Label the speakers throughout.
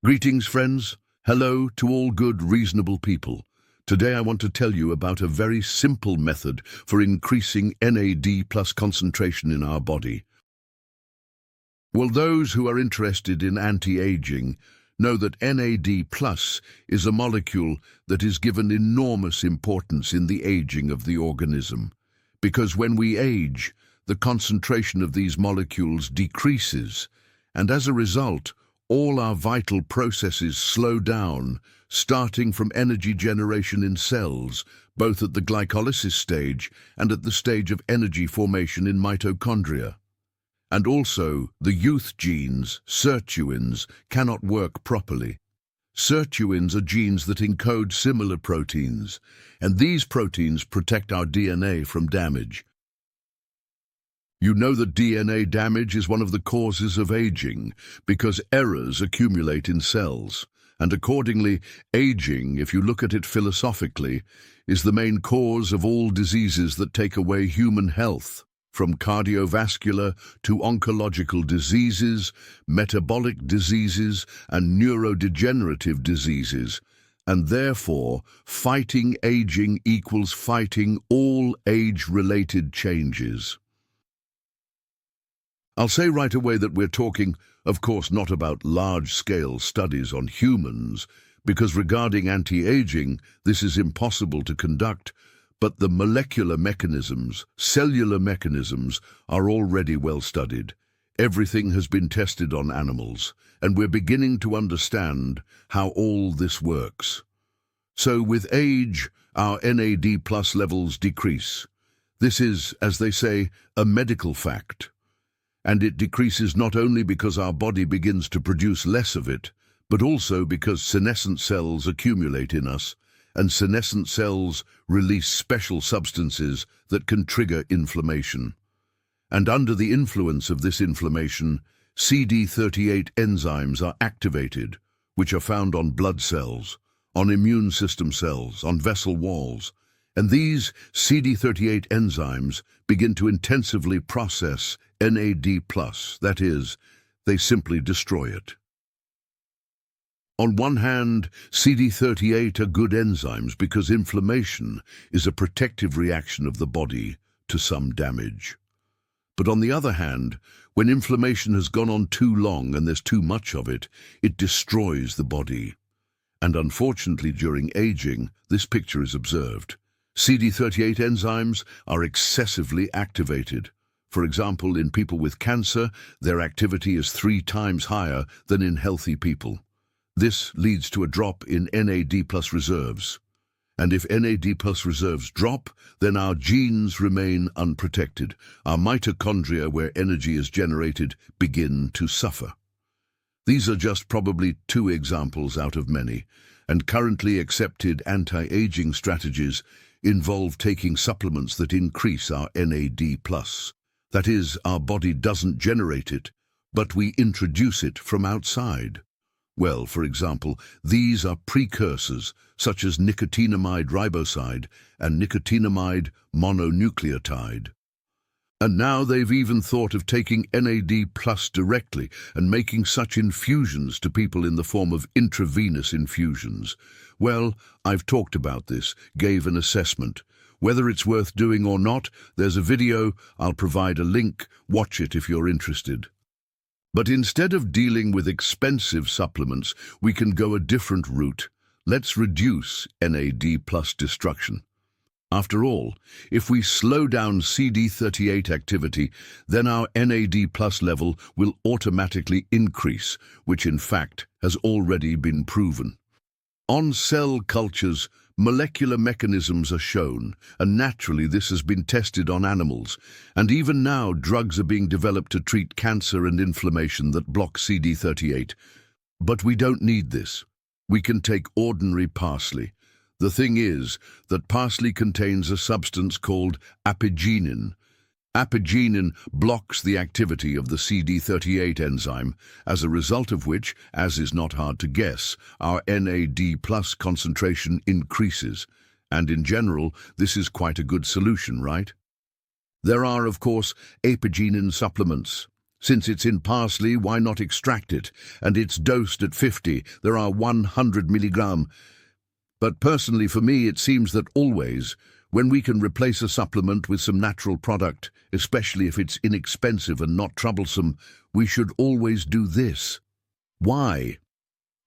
Speaker 1: Greetings, friends. Hello to all good, reasonable people. Today I want to tell you about a very simple method for increasing NAD+ concentration in our body. Well, those who are interested in anti-aging know that NAD+ is a molecule that is given enormous importance in the aging of the organism, because when we age, the concentration of these molecules decreases, and as a result, all our vital processes slow down, starting from energy generation in cells, both at the glycolysis stage and at the stage of energy formation in mitochondria. And also, the youth genes, sirtuins, cannot work properly. Sirtuins are genes that encode similar proteins, and these proteins protect our DNA from damage. You know that DNA damage is one of the causes of aging because errors accumulate in cells, and accordingly, aging, if you look at it philosophically, is the main cause of all diseases that take away human health, from cardiovascular to oncological diseases, metabolic diseases, and neurodegenerative diseases, and therefore, fighting aging equals fighting all age-related changes. I'll say right away that we're talking, of course, not about large-scale studies on humans, because regarding anti-aging, this is impossible to conduct, but the molecular mechanisms, cellular mechanisms, are already well studied. Everything has been tested on animals, and we're beginning to understand how all this works. So with age, our NAD+ levels decrease. This is, as they say, a medical fact. And it decreases not only because our body begins to produce less of it, but also because senescent cells accumulate in us, and senescent cells release special substances that can trigger inflammation. And under the influence of this inflammation, CD38 enzymes are activated, which are found on blood cells, on immune system cells, on vessel walls, and these CD38 enzymes begin to intensively process NAD+, that is, they simply destroy it. On one hand, CD38 are good enzymes because inflammation is a protective reaction of the body to some damage. But on the other hand, when inflammation has gone on too long and there's too much of it, it destroys the body. And unfortunately, during aging, this picture is observed. CD38 enzymes are excessively activated. For example, in people with cancer, their activity is 3 times higher than in healthy people. This leads to a drop in NAD+ reserves. And if NAD+ reserves drop, then our genes remain unprotected. Our mitochondria, where energy is generated, begin to suffer. These are just probably 2 examples out of many, and currently accepted anti-aging strategies involve taking supplements that increase our NAD+. That is, our body doesn't generate it, but we introduce it from outside. Well, for example, these are precursors such as nicotinamide riboside and nicotinamide mononucleotide. And now they've even thought of taking NAD+ directly and making such infusions to people in the form of intravenous infusions. Well, I've talked about this, gave an assessment. Whether it's worth doing or not, there's a video, I'll provide a link, watch it if you're interested. But instead of dealing with expensive supplements, we can go a different route. Let's reduce NAD+ destruction. After all, if we slow down CD38 activity, then our NAD+ level will automatically increase, which in fact has already been proven. On cell cultures, molecular mechanisms are shown, and naturally this has been tested on animals, and even now drugs are being developed to treat cancer and inflammation that block CD38. But we don't need this. We can take ordinary parsley. The thing is that parsley contains a substance called Apigenin. Apigenin blocks the activity of the CD38 enzyme, as a result of which, as is not hard to guess, our NAD+ concentration increases. And in general, this is quite a good solution, right? There are, of course, Apigenin supplements. Since it's in parsley, why not extract it? And it's dosed at 50. There are 100 milligram. But personally, for me, it seems that always, when we can replace a supplement with some natural product, especially if it's inexpensive and not troublesome, we should always do this. Why?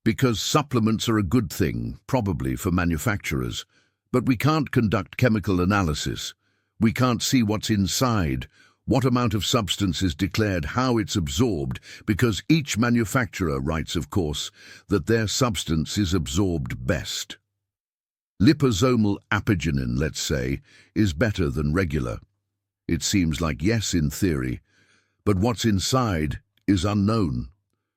Speaker 1: Because supplements are a good thing, probably for manufacturers, but we can't conduct chemical analysis. We can't see what's inside, what amount of substance is declared, how it's absorbed, because each manufacturer writes, of course, that their substance is absorbed best. Liposomal Apigenin, let's say, is better than regular. It seems like yes in theory, but what's inside is unknown.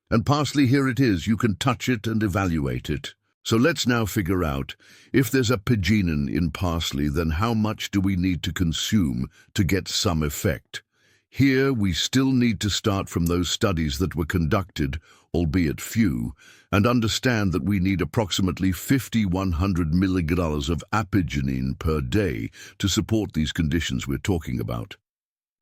Speaker 1: And parsley, here it is, you can touch it and evaluate it. So let's now figure out, if there's Apigenin in parsley, then how much do we need to consume to get some effect? Here we still need to start from those studies that were conducted, albeit few, and understand that we need approximately 100 milligrams of Apigenin per day to support these conditions we're talking about.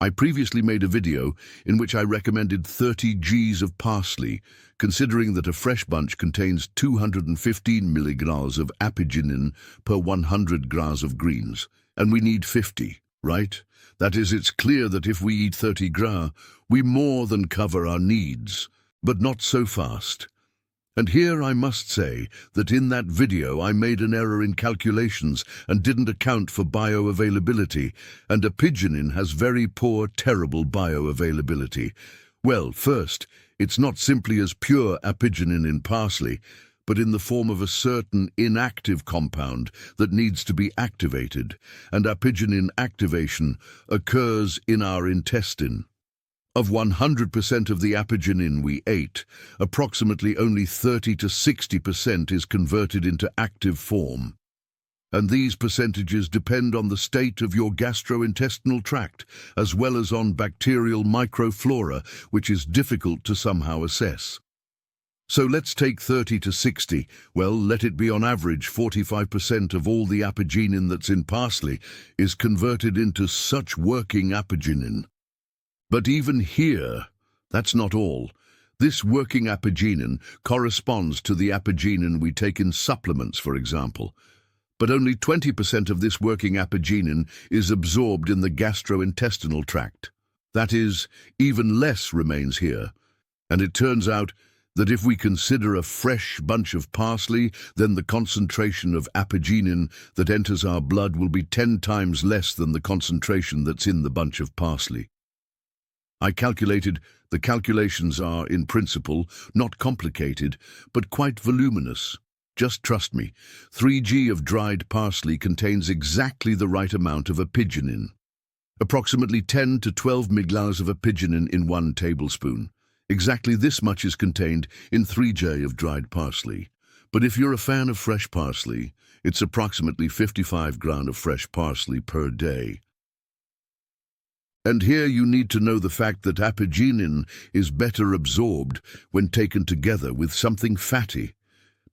Speaker 1: I previously made a video in which I recommended 30 Gs of parsley, considering that a fresh bunch contains 215 milligrams of Apigenin per 100 grams of greens, and we need 50, right? That is, it's clear that if we eat 30 gras, we more than cover our needs, but not so fast. And here I must say that in that video I made an error in calculations and didn't account for bioavailability, and Apigenin has very poor, terrible bioavailability. Well, first, it's not simply as pure Apigenin in parsley, but in the form of a certain inactive compound that needs to be activated, and Apigenin activation occurs in our intestine. Of 100% of the Apigenin we ate, approximately only 30 to 60% is converted into active form. And these percentages depend on the state of your gastrointestinal tract, as well as on bacterial microflora, which is difficult to somehow assess. So let's take 30 to 60, well, let it be on average 45% of all the Apigenin that's in parsley is converted into such working Apigenin. But even here, that's not all. This working Apigenin corresponds to the Apigenin we take in supplements, for example. But only 20% of this working Apigenin is absorbed in the gastrointestinal tract. That is, even less remains here. And it turns out that if we consider a fresh bunch of parsley, then the concentration of Apigenin that enters our blood will be 10 times less than the concentration that's in the bunch of parsley. I calculated, the calculations are, in principle, not complicated, but quite voluminous. Just trust me, 3 g of dried parsley contains exactly the right amount of Apigenin. Approximately 10 to 12 milligrams of Apigenin in 1 tablespoon. Exactly this much is contained in 3 g of dried parsley. But if you're a fan of fresh parsley, it's approximately 55 grams of fresh parsley per day. And here you need to know the fact that Apigenin is better absorbed when taken together with something fatty,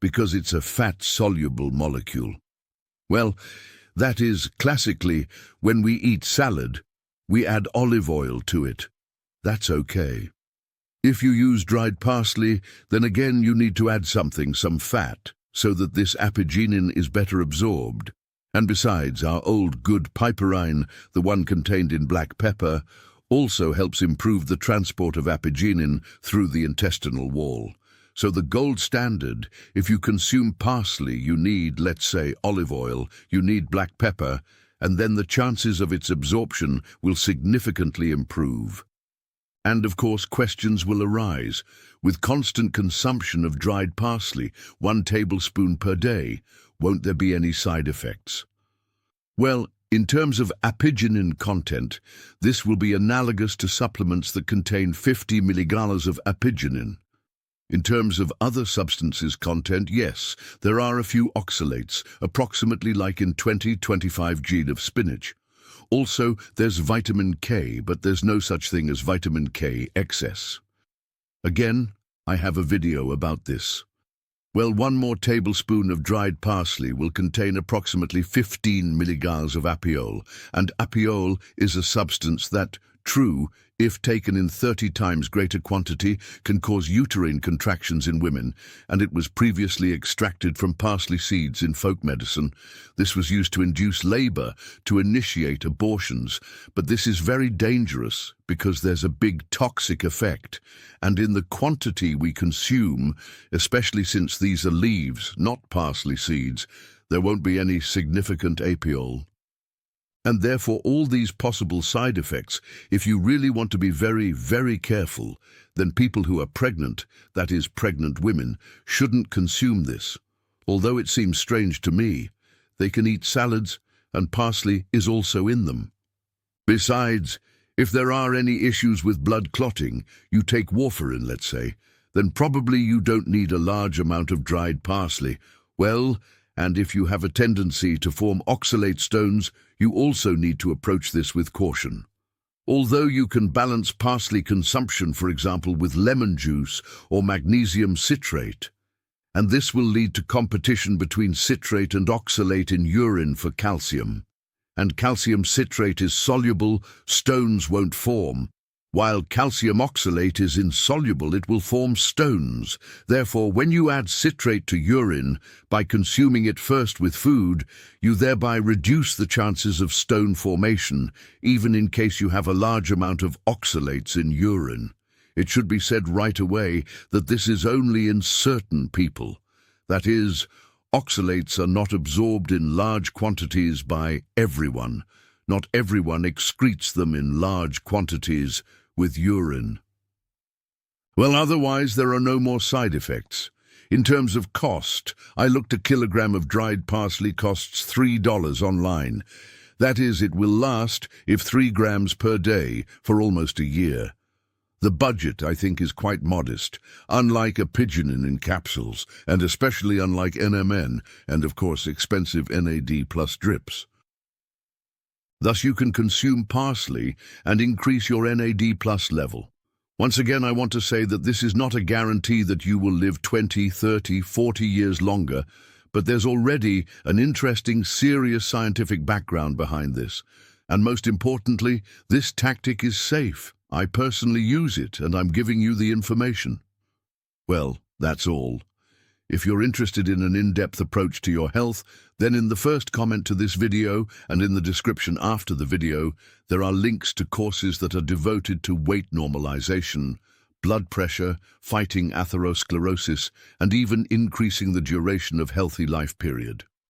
Speaker 1: because it's a fat-soluble molecule. Well, that is, classically, when we eat salad, we add olive oil to it. That's okay. If you use dried parsley, then again you need to add something, some fat, so that this Apigenin is better absorbed. And besides, our old good piperine, the one contained in black pepper, also helps improve the transport of Apigenin through the intestinal wall. So the gold standard, if you consume parsley, you need, let's say, olive oil, you need black pepper, and then the chances of its absorption will significantly improve. And of course, questions will arise. With constant consumption of dried parsley, 1 tablespoon per day, won't there be any side effects? Well, in terms of Apigenin content, this will be analogous to supplements that contain 50 milligrams of Apigenin. In terms of other substances content, yes, there are a few oxalates, approximately like in 20-25 G of spinach. Also, there's vitamin K, but there's no such thing as vitamin K excess. Again, I have a video about this. Well, 1 more tablespoon of dried parsley will contain approximately 15 milligrams of apiol, and apiol is a substance that, true, if taken in 30 times greater quantity, can cause uterine contractions in women, and it was previously extracted from parsley seeds in folk medicine. This was used to induce labor, to initiate abortions, but this is very dangerous because there's a big toxic effect, and in the quantity we consume, especially since these are leaves, not parsley seeds, there won't be any significant apiole. And therefore all these possible side effects, if you really want to be very, very careful, then people who are pregnant, that is pregnant women, shouldn't consume this. Although it seems strange to me, they can eat salads and parsley is also in them. Besides, if there are any issues with blood clotting, you take warfarin, let's say, then probably you don't need a large amount of dried parsley. Well, and if you have a tendency to form oxalate stones, you also need to approach this with caution. Although you can balance parsley consumption, for example, with lemon juice or magnesium citrate, and this will lead to competition between citrate and oxalate in urine for calcium. And calcium citrate is soluble, stones won't form. While calcium oxalate is insoluble, it will form stones. Therefore, when you add citrate to urine, by consuming it first with food, you thereby reduce the chances of stone formation, even in case you have a large amount of oxalates in urine. It should be said right away that this is only in certain people. That is, oxalates are not absorbed in large quantities by everyone. Not everyone excretes them in large quantities with urine. Well, otherwise there are no more side effects. In terms of cost, I looked. A kilogram of dried parsley costs $3 online. That is, it will last, if 3 grams per day, for almost a year. The budget, I think, is quite modest, unlike Apigenin in capsules, and especially unlike NMN, and of course expensive NAD plus drips. Thus you can consume parsley and increase your NAD plus level. Once again, I want to say that this is not a guarantee that you will live 20, 30, 40 years longer, but there's already an interesting, serious scientific background behind this. And most importantly, this tactic is safe. I personally use it, and I'm giving you the information. Well, that's all. If you're interested in an in-depth approach to your health, then in the first comment to this video and in the description after the video, there are links to courses that are devoted to weight normalization, blood pressure, fighting atherosclerosis, and even increasing the duration of healthy life period.